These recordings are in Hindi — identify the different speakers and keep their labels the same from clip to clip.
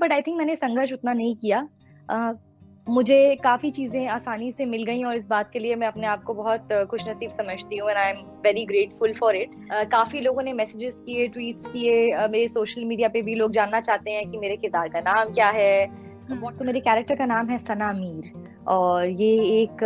Speaker 1: बट आई थिंक मैंने संघर्ष उतना नहीं किया। अ, मुझे काफी चीजें आसानी से मिल गई और इस बात के लिए मैं अपने आप को बहुत खुशनसीब समझती हूँ and I am very grateful for it. काफी लोगों ने मैसेजेस किए, ट्वीट्स किए, मेरे सोशल मीडिया पे भी लोग जानना चाहते हैं कि मेरे किरदार का नाम क्या है। तो मेरे कैरेक्टर का नाम है सना मीर और ये एक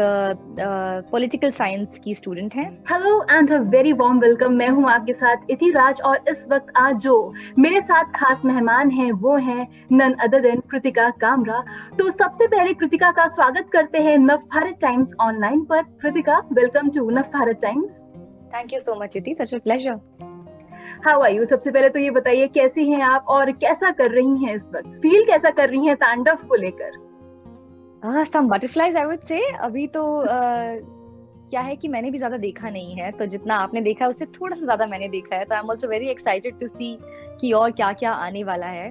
Speaker 1: पॉलिटिकल साइंस की स्टूडेंट है।
Speaker 2: Hello and a very warm welcome. मैं हूं आपके साथ इति राज और इस वक्त आज जो मेरे साथ खास मेहमान हैं वो हैं none other than Kritika Kamra. तो सबसे पहले कृतिका का स्वागत करते हैं नवभारत टाइम्स ऑनलाइन पर। Kritika, welcome to Navbharat Times.
Speaker 1: Thank you so much Iti, such a pleasure.
Speaker 2: How are you? सबसे पहले तो ये बताइए कैसी हैं आप और कैसा कर रही हैं इस वक्त, फील कैसा कर रही हैं तांडव को लेकर?
Speaker 1: सम बटरफ्लाइज आई वुड से। अभी तो क्या है कि मैंने भी ज्यादा देखा नहीं है, तो जितना आपने देखा है उससे थोड़ा सा ज्यादा मैंने देखा है, तो I am also very excited to see कि और क्या क्या आने वाला है।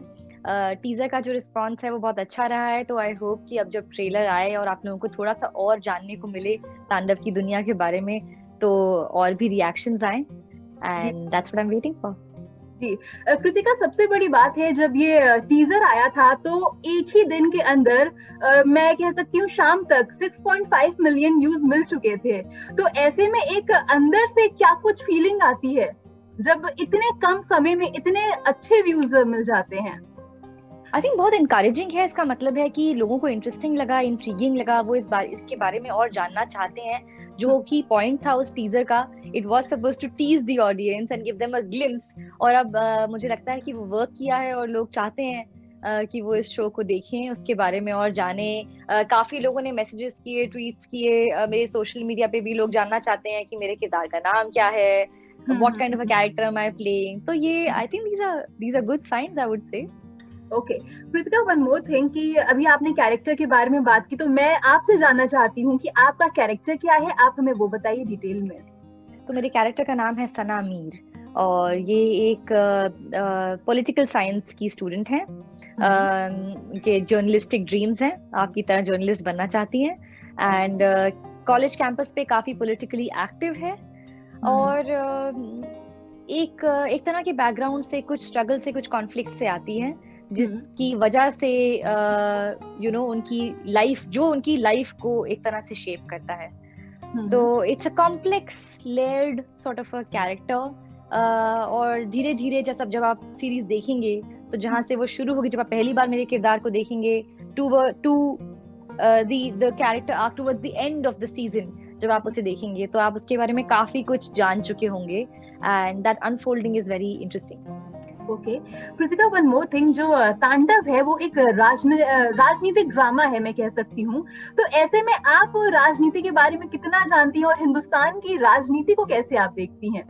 Speaker 1: टीजर का जो रिस्पॉन्स है वो बहुत अच्छा रहा है, तो आई होप कि अब जब ट्रेलर आए और आप लोगों को थोड़ा सा और जानने को मिले तांडव की दुनिया के बारे में, तो और भी रिएक्शंस आए
Speaker 2: जी
Speaker 1: and that's what I am waiting for.
Speaker 2: जी। कृतिका, सबसे बड़ी बात है जब ये टीजर आया था तो एक ही दिन के अंदर मैं कह सकती हूँ शाम तक 6.5 मिलियन व्यूज मिल चुके थे। तो ऐसे में एक अंदर से क्या कुछ फीलिंग आती है जब इतने कम समय में इतने अच्छे व्यूज मिल जाते हैं?
Speaker 1: आई थिंक बहुत इनकरेजिंग है। इसका मतलब है कि लोगों को इंटरेस्टिंग लगा, इंट्रीगिंग लगा, वो इसके बारे में और जानना चाहते हैं। जो कि पॉइंट था उस टीजर का, it was suppose to tease the audience and give them a glimpse. और अब मुझे लगता है कि वो वर्क किया है और लोग चाहते हैं कि वो इस शो को देखें, उसके बारे में और जाने। काफी लोगों ने मैसेजेस किए, ट्वीट्स किए, मेरे सोशल मीडिया पे भी लोग जानना चाहते हैं कि मेरे किरदार का नाम क्या है, what kind of a character am I playing. तो ये I think these are good scenes I would say.
Speaker 2: Okay Kritika, one more thing कि अभी आपने कैरेक्टर के बारे में बात की तो मैं आपसे जानना चाहती हूँ कि आपका कैरेक्टर क्या है, आप हमें वो बताइए डिटेल में।
Speaker 1: तो मेरे कैरेक्टर का नाम है सना मीर और ये एक पॉलिटिकल साइंस की स्टूडेंट है। के जर्नलिस्टिक ड्रीम्स हैं, आपकी तरह जर्नलिस्ट बनना चाहती हैं एंड कॉलेज कैंपस पे काफी पॉलिटिकली एक्टिव है। और एक तरह के बैकग्राउंड से, कुछ स्ट्रगल से, कुछ कॉन्फ्लिक्ट से आती है, जिसकी वजह से उनकी लाइफ को एक तरह से शेप करता है। तो it's a complex layered sort of a character. और धीरे धीरे जब आप सीरीज देखेंगे, तो जहां से वो शुरू होगी, जब आप पहली बार मेरे किरदार को देखेंगे, to to the character arc towards the end of the season, जब आप उसे देखेंगे तो आप उसके बारे में काफी कुछ जान चुके होंगे and that unfolding is very interesting.
Speaker 2: Okay Kritika, one more thing, जो तांडव है वो एक राजनीतिक ड्रामा है मैं कह सकती हूँ। तो ऐसे में आप राजनीति के बारे में कितना जानती हैं और हिंदुस्तान की राजनीति को कैसे आप देखती हैं?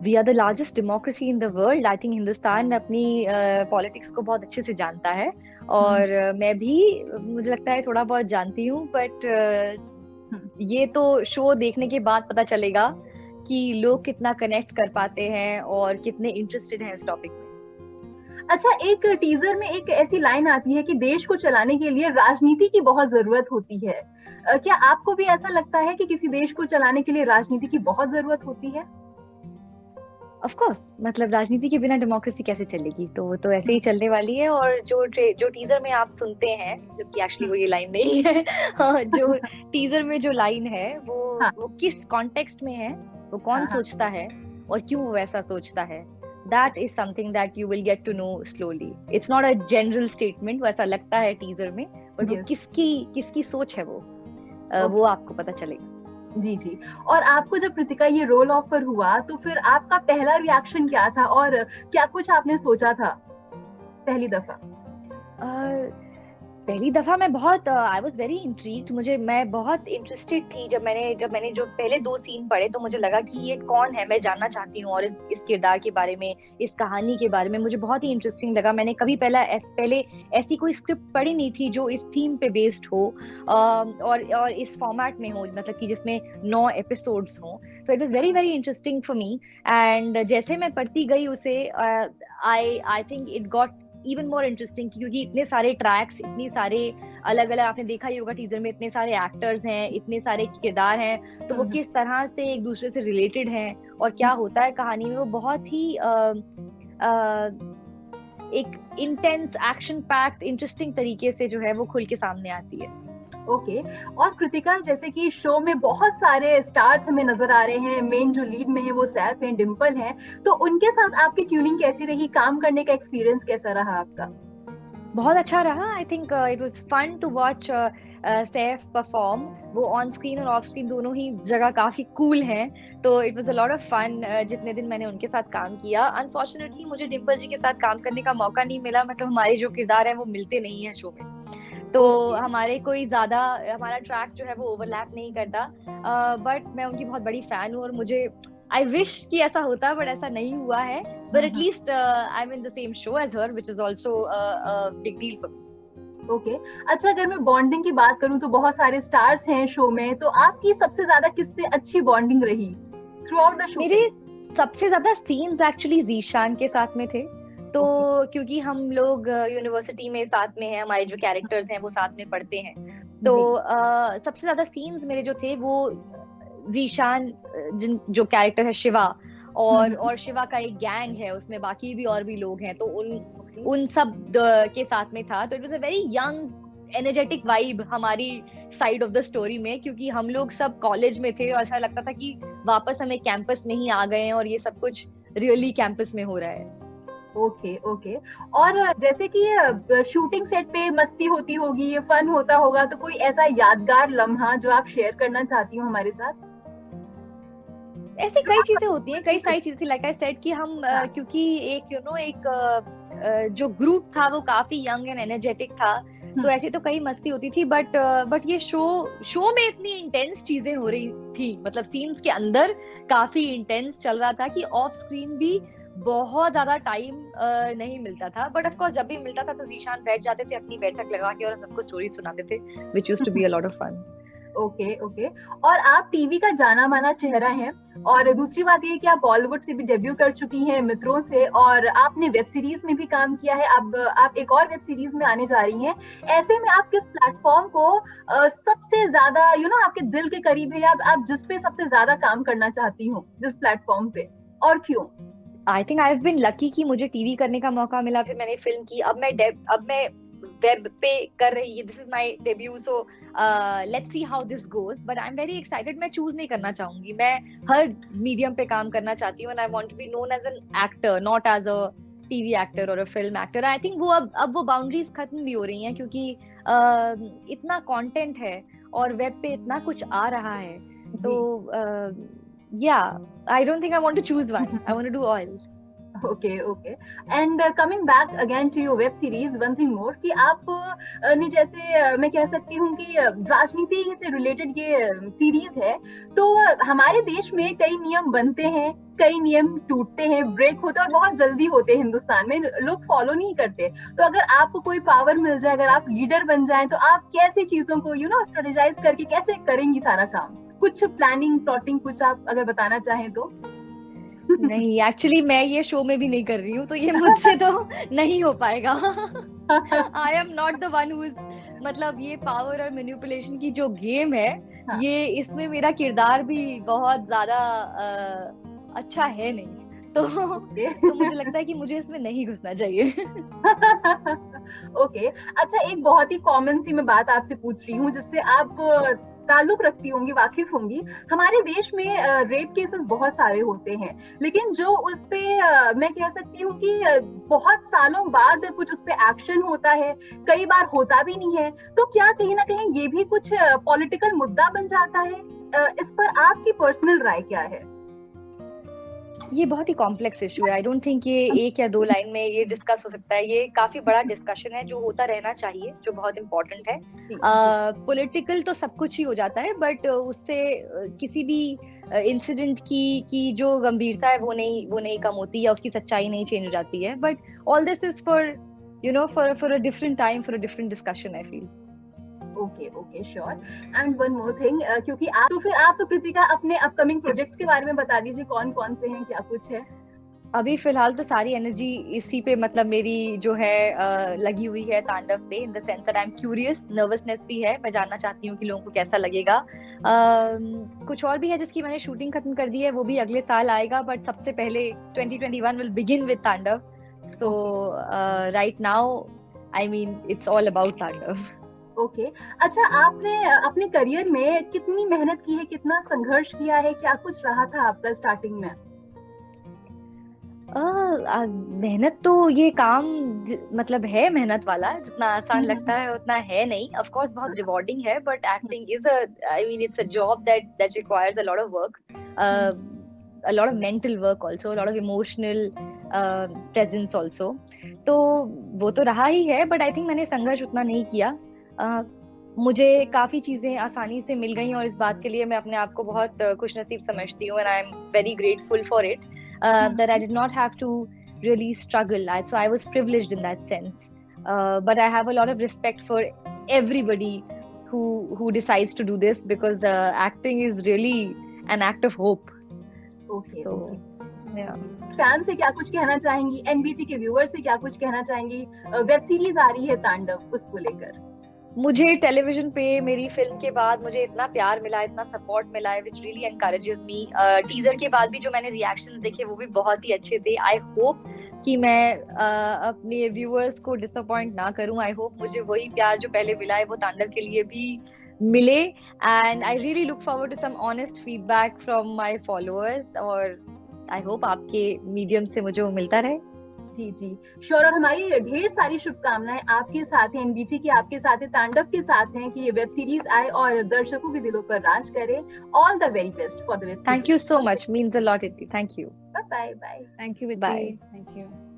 Speaker 1: We are the largest democracy in the world. I think Hindustan अपनी पॉलिटिक्स को बहुत अच्छे से जानता है और मैं भी, मुझे लगता है, थोड़ा बहुत जानती हूँ। बट ये तो शो देखने के बाद पता चलेगा कि लोग कितना कनेक्ट कर पाते हैं और कितने इंटरेस्टेड हैं इस टॉपिक में।
Speaker 2: अच्छा, एक टीजर में एक ऐसी लाइन आती है कि देश को चलाने के लिए राजनीति की बहुत जरूरत होती है। क्या आपको भी ऐसा लगता है कि किसी देश को चलाने के लिए राजनीति की बहुत जरूरत होती है?
Speaker 1: ऑफ कोर्स, मतलब राजनीति के बिना डेमोक्रेसी कैसे चलेगी, तो वो तो ऐसे ही चलने वाली है। और जो टीजर में आप सुनते हैं, जो कि एक्चुअली वो ये लाइन नहीं है हाँ, जो टीजर में जो लाइन है
Speaker 2: हाँ
Speaker 1: वो किस कॉन्टेक्स्ट में है, वो कौन
Speaker 2: हाँ हाँ।
Speaker 1: सोचता है और क्यों वो ऐसा सोचता है, that is something that you will get to know slowly. It's not a general statement, वो ऐसा लगता है टीजर में, बट वो
Speaker 2: यस।
Speaker 1: किसकी किसकी सोच है, वो
Speaker 2: ओके।
Speaker 1: आपको पता चलेगा।
Speaker 2: जी जी। और आपको जब कृतिका ये रोल ऑफर हुआ तो फिर आपका पहला रिएक्शन क्या था और क्या कुछ आपने सोचा था पहली दफा?
Speaker 1: पहली दफा मैं बहुत आई वाज वेरी इंट्रीग्ड। मैं बहुत इंटरेस्टेड थी। जब मैंने जो पहले दो सीन पढ़े, तो मुझे लगा कि ये कौन है, मैं जानना चाहती हूँ। और इस किरदार के बारे में, इस कहानी के बारे में मुझे बहुत ही इंटरेस्टिंग लगा। मैंने कभी पहले ऐसी कोई स्क्रिप्ट पढ़ी नहीं थी जो इस थीम पे बेस्ड हो और इस फॉर्मेट में हो, मतलब कि जिसमें 9 एपिसोड्स हो। तो it was very very interesting for me. And जैसे मैं पढ़ती गई उसे, आई think it got even more interesting, क्योंकि इतने सारे ट्रैक्स, इतनी सारे अलग अलग, आपने देखा ही होगा टीजर में, इतने सारे एक्टर्स हैं, इतने सारे किरदार हैं, तो वो किस तरह से एक दूसरे से रिलेटेड हैं और क्या होता है कहानी में, वो बहुत ही एक इंटेंस एक्शन पैक्ड इंटरेस्टिंग तरीके से जो है वो खुल के सामने आती है।
Speaker 2: ओके और कृतिका, जैसे कि शो में बहुत सारे स्टार्स हमें नजर आ रहे हैं, मेन जो लीड में है वो सैफ हैं, डिम्पल हैं, तो उनके साथ आपकी ट्यूनिंग कैसी रही, काम करने का एक्सपीरियंस कैसा रहा आपका?
Speaker 1: बहुत अच्छा रहा। I think it was fun to watch Saif perform. वो ऑन स्क्रीन और ऑफ स्क्रीन दोनों ही जगह काफी कूल हैं, तो it was a lot of fun जितने दिन मैंने उनके साथ काम किया। अनफॉर्चुनेटली मुझे डिम्पल जी के साथ काम करने का मौका नहीं मिला, मतलब हमारे जो किरदार है वो मिलते नहीं है शो में, तो
Speaker 2: ओके
Speaker 1: हमारे कोई ज्यादा हमारा ट्रैक जो है वो ओवरलैप नहीं करता। बट मैं उनकी बहुत बड़ी फैन हूँ और मुझे आई विश कि ऐसा होता, बट ऐसा नहीं हुआ है। But at least I am in the same show as her, which is also a big deal for me.
Speaker 2: Okay. अच्छा, अगर मैं बॉन्डिंग की बात करूं तो बहुत सारे स्टार्स हैं शो में, तो आपकी सबसे ज्यादा किससे अच्छी बॉन्डिंग रही थ्रू आउट द शो?
Speaker 1: मेरे सबसे ज्यादा सीन्स एक्चुअली जीशान के साथ में थे, तो
Speaker 2: ओके
Speaker 1: क्योंकि हम लोग यूनिवर्सिटी में साथ में हैं, हमारे जो कैरेक्टर्स हैं वो साथ में पढ़ते हैं, तो
Speaker 2: जी।
Speaker 1: सबसे ज्यादा सीन्स मेरे जो थे वो जीशान, जिन जो कैरेक्टर है शिवा, और शिवा का एक गैंग है, उसमें बाकी भी और भी लोग हैं, तो उन सब के साथ में था। तो it was a very young energetic vibe हमारी साइड ऑफ द स्टोरी में, क्योंकि हम लोग सब कॉलेज में थे और ऐसा लगता था कि वापस हमें कैंपस में ही आ गए हैं और ये सब कुछ रियली कैंपस में हो रहा है।
Speaker 2: Okay okay. और जैसे कि शूटिंग सेट पे मस्ती होती होगी, फन होता होगा, तो कोई ऐसा यादगार लम्हा जो आप शेयर करना चाहती हो हमारे साथ?
Speaker 1: ऐसी कई चीजें होती हैं, कई सारी चीजें, लाइक आई सेड कि हम
Speaker 2: हाँ।
Speaker 1: क्योंकि एक एक जो ग्रुप था वो काफी यंग एंड एनर्जेटिक था, तो ऐसी तो कई मस्ती होती थी, बट ये शो में इतनी इंटेंस चीजें हो रही थी, मतलब सीन्स के अंदर काफी इंटेंस चल रहा था कि ऑफ स्क्रीन भी बहुत ज्यादा टाइम नहीं मिलता था। बट ऑफ कोर्स जब भी मिलता था तो जीशान बैठ जाते थे अपनी बैठक लगा के और सबको स्टोरी सुनाते थे, which used to be a lot of fun.
Speaker 2: Okay okay. और आप टीवी का जाना माना चेहरा हैं, और दूसरी बात ये कि आप बॉलीवुड से भी डेब्यू कर चुकी हैं मित्रों से, और आपने वेब सीरीज में भी काम किया है, अब आप एक और वेब सीरीज में आने जा रही हैं। ऐसे में आप किस प्लेटफॉर्म को सबसे ज्यादा आपके दिल के करीब है, या आप जिस पे सबसे ज्यादा काम करना चाहती हो, जिस प्लेटफॉर्म पे, और क्यों?
Speaker 1: I think I have been lucky कि मुझे टीवी करने का मौका मिला, फिर मैंने फिल्म की, अब मैं वेब पे कर रही है। This is my debut, so let's see how this goes, but I am very excited. मैं चूज नहीं करना चाहूंगी, मैं हर मीडियम पे काम करना चाहती हूँ, and I want to be known as an actor, not as a TV actor or a film actor. I think वो अब वो बाउंड्रीज खत्म भी हो रही हैं, क्योंकि इतना कंटेंट है और वेब पे इतना कुछ आ रहा है, तो yeah, I don't think I want to choose one. I want to do all.
Speaker 2: Okay okay. And coming back again to your web series, one thing more, कि आप ने जैसे मैं कह सकती हूँ कि राजनीति से रिलेटेड ये सीरीज है, तो हमारे देश में कई नियम बनते हैं, कई नियम टूटते हैं, ब्रेक होते हैं, और बहुत जल्दी होते हैं, हिंदुस्तान में लोग फॉलो नहीं करते। तो अगर आपको कोई पावर मिल जाए, अगर आप लीडर बन जाएं, तो आप कैसे चीजों को स्ट्रेटेजाइज करके कैसे करेंगी सारा काम? कुछ प्लानिंग प्लॉटिंग कुछ आप अगर बताना चाहें तो।
Speaker 1: नहीं, एक्चुअली मैं ये शो में भी नहीं कर रही हूँ, तो ये मुझसे तो नहीं हो पाएगा। I am not the one who, मतलब ये पावर और मैनिपुलेशन की जो गेम है,
Speaker 2: हाँ।
Speaker 1: ये इसमें मेरा किरदार भी बहुत ज्यादा अच्छा है नहीं, तो मुझे लगता है कि मुझे इसमें नहीं घुसना चाहिए।
Speaker 2: ओके। अच्छा, एक बहुत ही कॉमन सी मैं बात आपसे पूछ रही हूँ, जिससे आप ताल्लुक रखती होंगी, वाकिफ होंगी। हमारे देश में रेप केसेस बहुत सारे होते हैं, लेकिन जो उस पे मैं कह सकती हूँ कि बहुत सालों बाद कुछ उस पे एक्शन होता है, कई बार होता भी नहीं है। तो क्या कहीं ना कहीं ये भी कुछ पॉलिटिकल मुद्दा बन जाता है? इस पर आपकी पर्सनल राय क्या है?
Speaker 1: ये बहुत ही कॉम्प्लेक्स इशू है। आई डोंट थिंक ये एक या दो लाइन में ये डिस्कस हो सकता है। ये काफी बड़ा डिस्कशन है जो होता रहना चाहिए, जो बहुत इम्पोर्टेंट है। पॉलिटिकल तो सब कुछ ही हो जाता है, बट उससे किसी भी इंसिडेंट की जो गंभीरता है वो नहीं कम होती, या उसकी सच्चाई नहीं चेंज हो जाती है। But all this is for a different time, for a different discussion, I feel.
Speaker 2: Okay okay, sure. And one more thing, क्योंकि आप तो फिर आप कृतिका अपने अपकमिंग प्रोजेक्ट्स के बारे में बता दीजिए, कौन कौन से हैं, क्या कुछ है?
Speaker 1: अभी फिलहाल तो सारी एनर्जी इसी पे, मतलब मेरी जो है लगी हुई है तांडव पे, in the sense that I am curious, nervousness भी है, मैं जानना चाहती हूँ कि लोगों को कैसा लगेगा। कुछ और भी है जिसकी मैंने शूटिंग खत्म कर दी है, वो भी अगले साल आएगा, बट सबसे पहले 2021 विल बिगिन विद तांडव। So right now, I mean, it's all about Tandav.
Speaker 2: Okay अच्छा, आपने अपने करियर में कितनी मेहनत की है, कितना संघर्ष किया है, क्या कुछ रहा था आपका स्टार्टिंग में?
Speaker 1: मेहनत तो ये काम मतलब है मेहनत वाला, जितना आसान लगता है उतना है नहीं. ऑफ कोर्स बहुत रिवॉर्डिंग है, but acting is I mean it's a job that requires a lot of work, a lot of mental work also, a lot of emotional presence also. तो वो तो रहा ही है, बट आई थिंक मैंने संघर्ष उतना नहीं किया. मुझे काफी चीजें आसानी से मिल गई और इस बात के लिए मैं अपने आप को बहुत खुशनसीब समझती हूँ, and I am very grateful for it. That I did not have to really struggle. So I was privileged in that sense. But I have a lot of respect for everybody who decides to do this, because acting is really an act of hope.
Speaker 2: Okay,
Speaker 1: So yeah.
Speaker 2: Fan से क्या कुछ कहना चाहेंगी, एनबीटी के व्यूअर से क्या कुछ कहना चाहेंगी? वेब सीरीज आ रही है तांडव, उसको लेकर.
Speaker 1: मुझे टेलीविजन पे मेरी फिल्म के बाद मुझे इतना प्यार मिला, इतना सपोर्ट मिला है, which really encourages me. Teaser के बाद भी जो मैंने रिएक्शंस देखे वो भी बहुत ही अच्छे थे. आई होप कि मैं अपने व्यूअर्स को डिसअपॉइंट ना करूं. आई होप मुझे वही प्यार जो पहले मिला है वो तांडव के लिए भी मिले. And I really look forward to some honest feedback from my followers, और आई होप आपके मीडियम से मुझे वो मिलता रहे.
Speaker 2: जी जी श्योर, और हमारी ढेर सारी शुभकामनाएं आपके साथ हैं, एनबीटी की आपके साथ है, तांडव के साथ हैं कि ये वेब सीरीज आए और दर्शकों के दिलों पर राज करे. All the very best for the web series.
Speaker 1: Thank you so much, means a lot. Thank you.
Speaker 2: Bye bye.
Speaker 3: Thank you.
Speaker 1: Bye.
Speaker 3: Thank you.